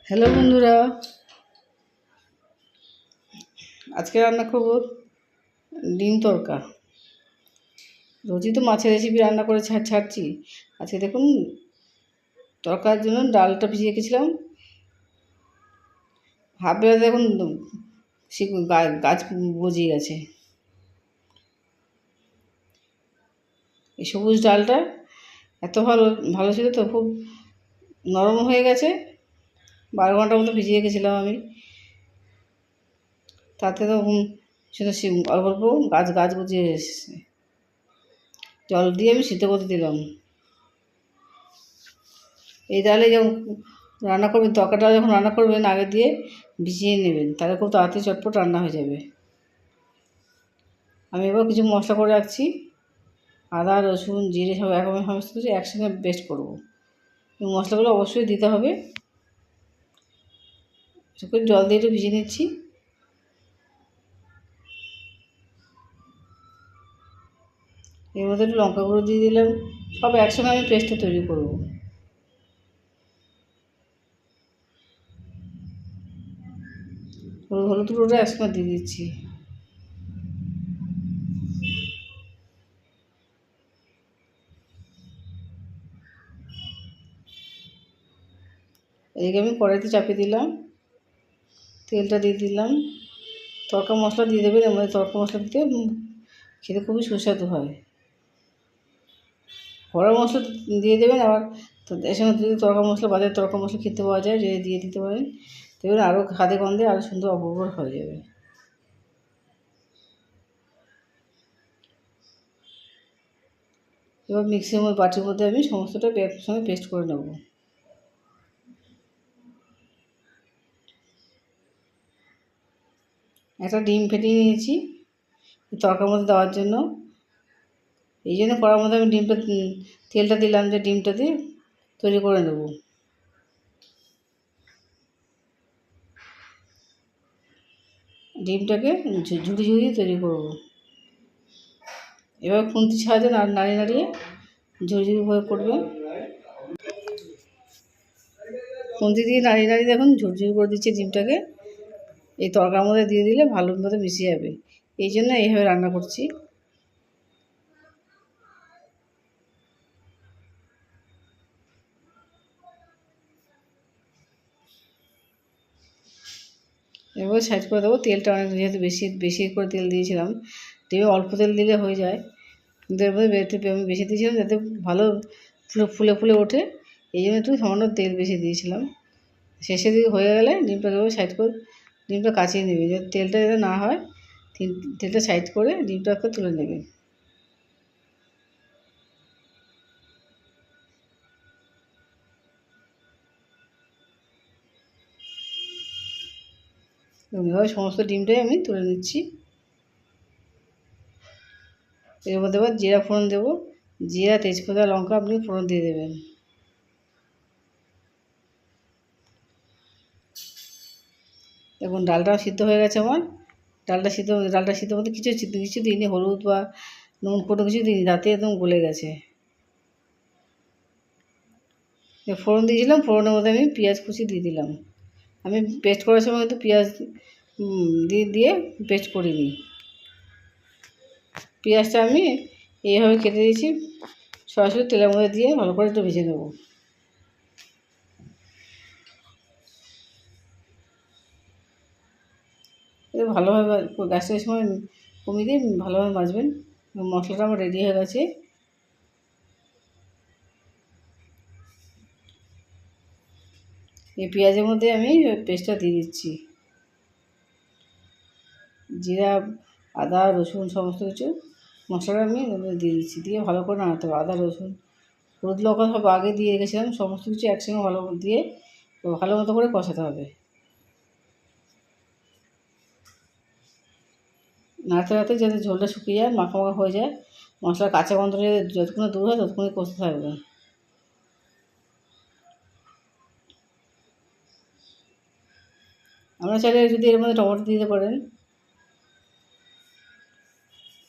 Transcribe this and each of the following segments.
Hello বন্ধুরা, আজকে রান্না করব ডিম তড়কা। রোজই তো মাছের রেসিপি রান্না করে ছাড়ছি। আজকে দেখুন, তড়কার জন্য ডালটা ভিজিয়ে রেখেছিলাম। হাফ বেলা দেখুন গাছ গজিয়ে গেছে। এই সবুজ ডালটা এত ভালো ভালো ছিল, তো খুব নরম হয়ে গেছে। 12 ঘন্টার মতো ভিজিয়ে রেখেছিলাম আমি। তাতে তো সেটা অল্প অল্প গাছ গজিয়ে এসেছে। জল দিয়ে আমি সিদ্ধ করতে দিলাম। এই ডালে যখন রান্না করবেন, তরকাটা যখন রান্না করবেন আগে দিয়ে ভিজিয়ে নেবেন, তাহলে খুব তাড়াতাড়ি চটপট রান্না হয়ে যাবে। আমি এবার কিছু মশলা করে রাখছি। আদা, রসুন, জিরে সব সমস্ত কিছু একসঙ্গে পেস্ট করবো। এই মশলাগুলো অবশ্যই দিতে হবে। একটু জল দিয়ে একটু ভিজিয়ে নিচ্ছি। এর মধ্যে একটু লঙ্কা গুঁড়ো দিয়ে দিলাম। সব একসঙ্গে আমি পেস্টটা তৈরি করবো। হলুদ গুঁড়োটা একসঙ্গে দিয়ে দিচ্ছি। এদিকে আমি কড়াইতে চাপিয়ে দিলাম, তেলটা দিয়ে দিলাম। তড়কা মশলা দিয়ে দেবেন। এর মধ্যে তড়কা মশলা দিতে খেতে খুবই সুস্বাদু হয়। গরম মশলা দিয়ে দেবেন। আবার এর সঙ্গে যদি তড়কা মশলা, বাজারের তড়কা মশলা খেতে পাওয়া যায়, যদি দিয়ে দিতে পারেন, দেখবেন আরও খাদে গন্ধে আরও সুন্দর অপূর্ব হয়ে যাবে। এবার মিক্সির বাটির মধ্যে আমি সমস্তটা একসঙ্গে পেস্ট করে নেব। একটা ডিম ফেটিয়ে নিয়েছি তড়কার মধ্যে দেওয়ার জন্য। এই জন্য কড়ার মধ্যে আমি তেলটা দিলাম, যে ডিমটা দিয়ে তৈরি করে নেব। ডিমটাকে ঝুড়ি তৈরি করব। এবার খুন্তির সাহায্যে নাড়িয়ে ঝুড়ি করবেন। খুন্তি দিয়ে নাড়িয়ে দেখুন ঝুরঝুরি করে দিচ্ছে ডিমটাকে। এই তড়কার মধ্যে দিয়ে দিলে ভালো মতো মিশে যাবে। এই জন্য এইভাবে রান্না করছি। এবার সাইড করে দেবো। তেলটা অনেক, যেহেতু বেশি করে তেল দিয়েছিলাম, ডিমে অল্প তেল দিলে হয়ে যায়, কিন্তু এর মধ্যে আমি বেশি দিয়েছিলাম যাতে ভালো ফুলে ওঠে। এই জন্য একটু সামান্য তেল বেশি দিয়েছিলাম। শেষের দিকে হয়ে গেলে ডিমটাকে সাইড করে ডিমটা কাচিয়ে নেবে, যাতে তেলটা যাতে না হয়। তেলটা সাইড করে ডিমটাকে তুলে নেবে। এভাবে সমস্ত ডিমটাই আমি তুলে নিচ্ছি। এর মধ্যে এবার জিরা ফোড়ন দেবো। জিরা, তেজপাতা, লঙ্কা আপনি ফোড়ন দিয়ে দেবেন। দেখুন ডালটাও সিদ্ধ হয়ে গেছে আমার। ডালটা সিদ্ধ মধ্যে কিছু দিইনি, হলুদ বা নুন কোনো কিছু দিইনি, তাতে একদম গলে গেছে। ফোড়ন দিয়েছিলাম, ফোড়নের মধ্যে আমি পেঁয়াজ কুচি দিয়ে দিলাম। আমি পেস্ট করার সময় কিন্তু পেঁয়াজ দিয়ে পেস্ট করিনি। পেঁয়াজটা আমি এইভাবে কেটে দিয়েছি, সরাসরি তেলের মধ্যে দিয়ে ভালো করে একটু ভেজে নেব। ভালোভাবে গ্যাসের সময় কমিয়ে দিয়ে ভালোভাবে ভাজবেন। মশলাটা আমার রেডি হয়ে গেছে। এই পেঁয়াজের মধ্যে আমি পেস্টটা দিয়ে দিচ্ছি। জিরা, আদা, রসুন সমস্ত কিছু মশলাটা আমি দিয়ে দিচ্ছি। দিয়ে ভালো করে নাড়াতে হবে। আদা, রসুন, হলুদ, লঙ্কা সব আগে দিয়ে রেখেছিলাম। সমস্ত কিছু একসঙ্গে দিয়ে ভালো মতো করে কষাতে হবে। নাড়াতে যাতে ঝোলটা শুকিয়ে যায়, মাখা হয়ে যায়, মশলার কাঁচা গন্ধটা যতক্ষণ দূর হয় ততক্ষণই কষতে থাকবে। আমরা চাইলে যদি এর মধ্যে টমেটো দিতে পারেন।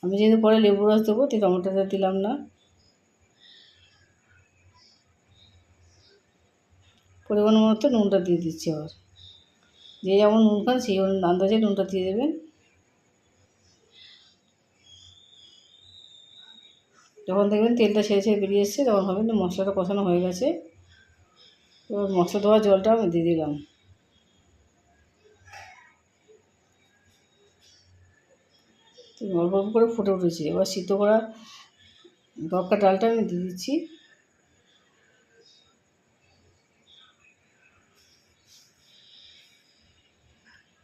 আমি যেহেতু পরে লেবু রস দেবো, তাই টমেটোটা দিলাম না। পরিমাণ মতো নুনটা দিয়ে দিচ্ছি। আবার যে যেমন নুন খান সেই আন্দাজে নুনটা দিয়ে দেবেন। যখন দেখবেন তেলটা ছেড়ে ছেড়ে বেরিয়ে এসছে তখন ভাবেন যে মশলাটা কষানো হয়ে গেছে। এবার মশলা ধোয়া জলটা আমি দিয়ে দিলাম। অল্প অল্প করে ফুটে উঠেছে। এবার সিদ্ধ করা দরকার ডালটা আমি দিয়ে দিচ্ছি।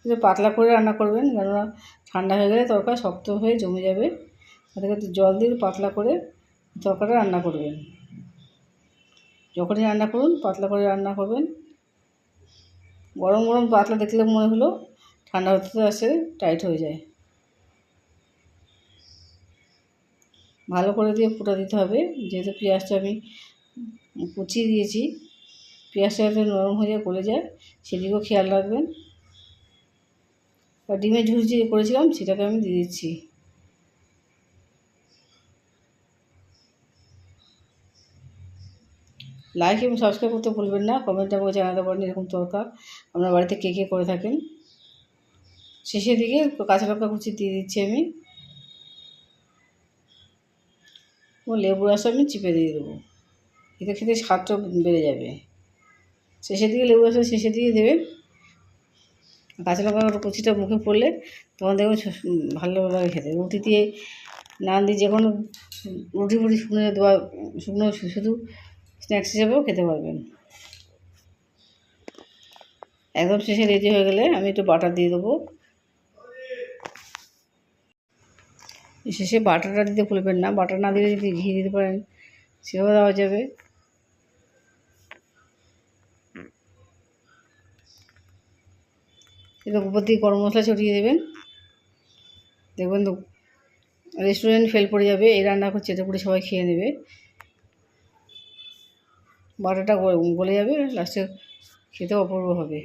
একটু পাতলা করে রান্না করবেন, কেননা ঠান্ডা হয়ে গেলে তরকারি শক্ত হয়ে জমে যাবে। তাদেরকে একটু জল দিয়ে পাতলা করে তরকারিটা রান্না করবেন। যখনই রান্না করুন পাতলা করে রান্না করবেন। গরম গরম পাতলা দেখলে মনে হলো, ঠান্ডা হতে আসে টাইট হয়ে যায়। ভালো করে দিয়ে ফুটা দিতে হবে, যেহেতু পেঁয়াজটা আমি কুচিয়ে দিয়েছি। পেঁয়াজটা যাতে নরম হয়ে যায়, গলে যায়, সেদিকেও খেয়াল রাখবেন। আর ডিমের ঝুড়ি যে করেছিলাম সেটাকে আমি দিয়ে দিচ্ছি। লাইক এবং সাবস্ক্রাইব করতে ভুলবেন না। কমেন্টে আমাকে জানাতে পারেন এরকম তরকা আপনার বাড়িতে কে কে করে থাকেন। শেষের দিকে কাঁচা লঙ্কা কুচি দিয়ে দিচ্ছি আমি, ও লেবু রস আমি চিপে দিয়ে দেবো। এতে খেতে স্বাদটা বেড়ে যাবে। শেষের দিকে লেবু রসটা শেষের দিকে দেবেন। কাঁচা লঙ্কা কুচিটা মুখে পড়লে তখন দেখবেন ভালো লাগে খেতে। রুটি দিয়ে, নান দিয়ে, যে কোনো রুটি ফুটি শুকনো দেওয়া, শুকনো শুধু স্ন্যাক্স হিসেবেও খেতে পারবেন। একদম শেষে রেডি হয়ে গেলে আমি একটু বাটার দিয়ে দেবো। শেষে বাটারটা দিতে ভুলবেন না। বাটার না দিলে যদি ঘি দিতে পারেন সেটাও দেওয়া যাবে। এবার উপর দিয়ে গরম মশলা ছড়িয়ে দেবেন। দেখবেন তো রেস্টুরেন্ট ফেল পড়ে যাবে। এই রান্না করে চেটে পুটে সবাই খেয়ে নেবে। বাটারটা গলে যাবে, লাস্টে খেতে অপূর্ব হবে।